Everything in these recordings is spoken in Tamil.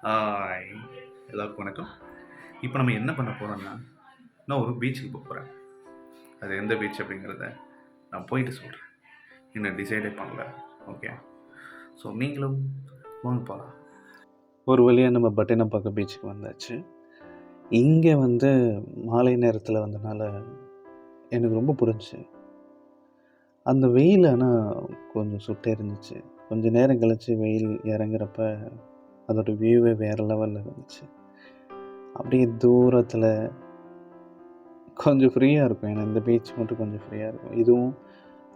ஹாய் எல்லாருக்கும் வணக்கம். இப்போ நம்ம என்ன பண்ண போகிறோம்னா, நான் ஒரு பீச்சுக்கு போகிறேன். அது எந்த பீச் அப்படிங்கிறத நான் போயிட்டு சொல்கிறேன். இன்னும் டிசைடே பண்ணல. ஓகே, ஸோ நீங்களும் வாங்க போகலாம். ஒரு வழியாக நம்ம பட்டினப்பாக்கம் பீச்சுக்கு வந்தாச்சு. இங்கே மாலை நேரத்தில் வந்தனால எனக்கு ரொம்ப பிடிச்சி. அந்த வெயில் ஆனால் கொஞ்சம் சுட்டே இருந்துச்சு. கொஞ்சம் நேரம் கழித்து வெயில் இறங்குறப்ப அதோட வியூவே வேறு லெவலில் இருந்துச்சு. அப்படியே தூரத்தில் கொஞ்சம் ஃப்ரீயாக இருக்கும். ஏன்னா இந்த பீச் மட்டும் கொஞ்சம் ஃப்ரீயாக இருக்கும். இதுவும்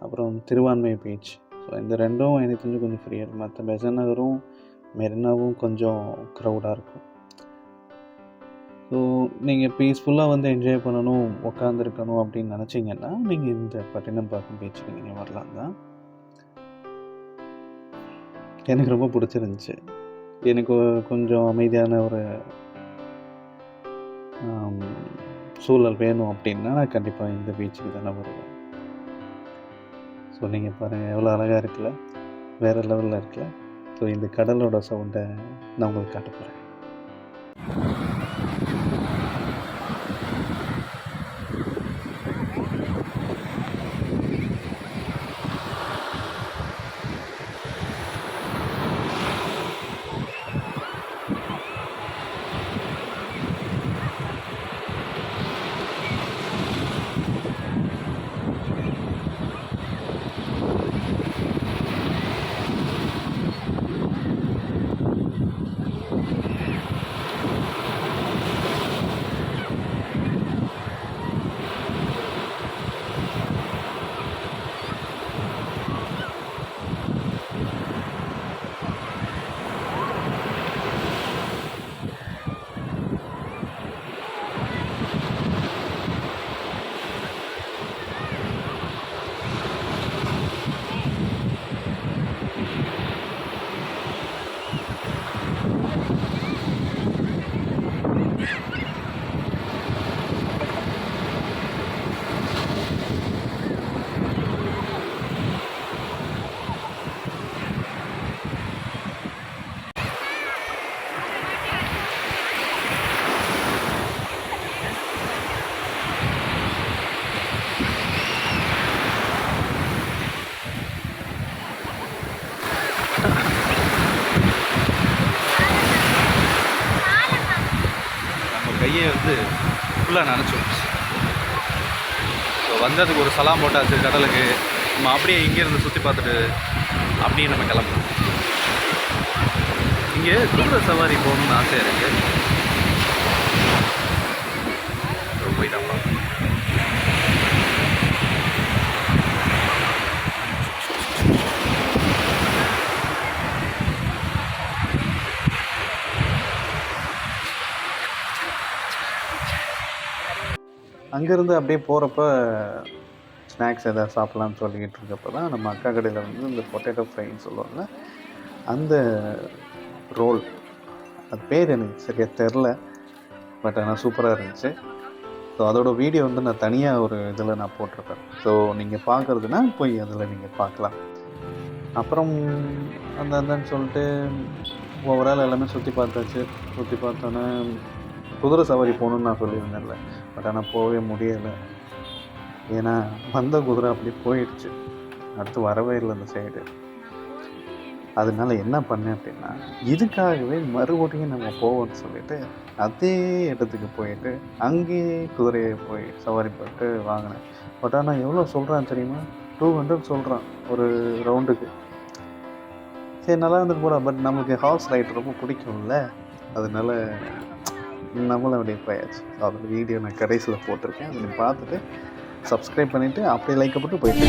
அப்புறம் திருவான்மை பீச். ஸோ இந்த ரெண்டும் எனக்கு தெரிஞ்சு கொஞ்சம் ஃப்ரீயாக இருக்கும். மற்ற பெசன்ட் நகரும் மெரினாவும் கொஞ்சம் க்ரௌடாக இருக்கும். ஸோ நீங்கள் பீஸ்ஃபுல்லாக என்ஜாய் பண்ணணும், உட்காந்துருக்கணும் அப்படின்னு நினச்சிங்கன்னா நீங்கள் இந்த பட்டினப்பாக்கம் பீச்சுக்கு நீங்கள் வரலாம் தான். எனக்கு ரொம்ப பிடிச்சிருந்துச்சி. எனக்கு கொஞ்சம் அமைதியான ஒரு சூழல் வேணும் அப்படின்னா நான் கண்டிப்பாக இந்த பீச்சுக்கு தானே வருவேன். ஸோ நீங்கள் பாருங்கள் எவ்வளோ அழகாக இருக்குல்ல, வேறு லெவலில் இருக்குல்ல. ஸோ இந்த கடலோட சவுண்டை நான் உங்களுக்கு காட்ட போகிறேன். கையை ஃபுல்லாக நினச்சிடுச்சு. ஸோ வந்ததுக்கு ஒரு சலாம் போட்டாச்சு கடலுக்கு. நம்ம அப்படியே இங்கேருந்து சுற்றி பார்த்துட்டு அப்படியே நம்ம கிளம்பலாம். இங்கே குதிரை சவாரி போகணுன்னு ஆசையாக இருக்குது. போய் தான் பார்க்கணும். அங்கேருந்து அப்படியே போகிறப்ப ஸ்நாக்ஸ் எதாவது சாப்பிட்லான்னு சொல்லிக்கிட்டு இருக்கப்போ தான் நம்ம அக்கா கடையில் இந்த பொட்டேட்டோ ஃப்ரைன்னு சொல்லுவாங்க, அந்த ரோல், அது பேர் எனக்கு சரியாக தெரில, பட் ஆனால் சூப்பராக இருந்துச்சு. ஸோ அதோடய வீடியோ நான் தனியாக ஒரு இதில் நான் போட்டிருப்பேன். ஸோ நீங்கள் பார்க்குறதுனா போய் அதில் நீங்கள் பார்க்கலாம். அப்புறம் அந்தன்னு சொல்லிட்டு ஓவரால் எல்லாமே சுற்றி பார்த்தாச்சு. சுற்றி பார்த்தோன்னே குதிரை சவாரி போகணுன்னு நான் சொல்லியிருந்தேன்ல, பட் ஆனால் போகவே முடியலை. ஏன்னா வந்த குதிரை அப்படி போயிடுச்சு, அடுத்து வரவே இல்லை அந்த சைடு. அதனால என்ன பண்ணேன் அப்படின்னா, இதுக்காகவே மறுபடியும் நம்ம போவோம்னு சொல்லிட்டு அதே இடத்துக்கு போயிட்டு அங்கேயே குதிரையை போய் சவாரி போட்டு வாங்கினேன். பட் ஆனால் எவ்வளோ சொல்கிறான் தெரியுமா? 200 சொல்கிறான் ஒரு ரவுண்டுக்கு. சரி, நல்லா இருந்துட்டு போகிறா. பட் நமக்கு ஹார்ஸ் ரைட் ரொம்ப பிடிக்கும்ல, அதனால நம்மளும் அப்படியே போயாச்சு. ஸோ அதோட வீடியோ நான் கடைசியில் போட்டிருக்கேன். அதை பார்த்துட்டு சப்ஸ்கிரைப் பண்ணிவிட்டு அப்படியே லைக் போட்டு போயிட்டு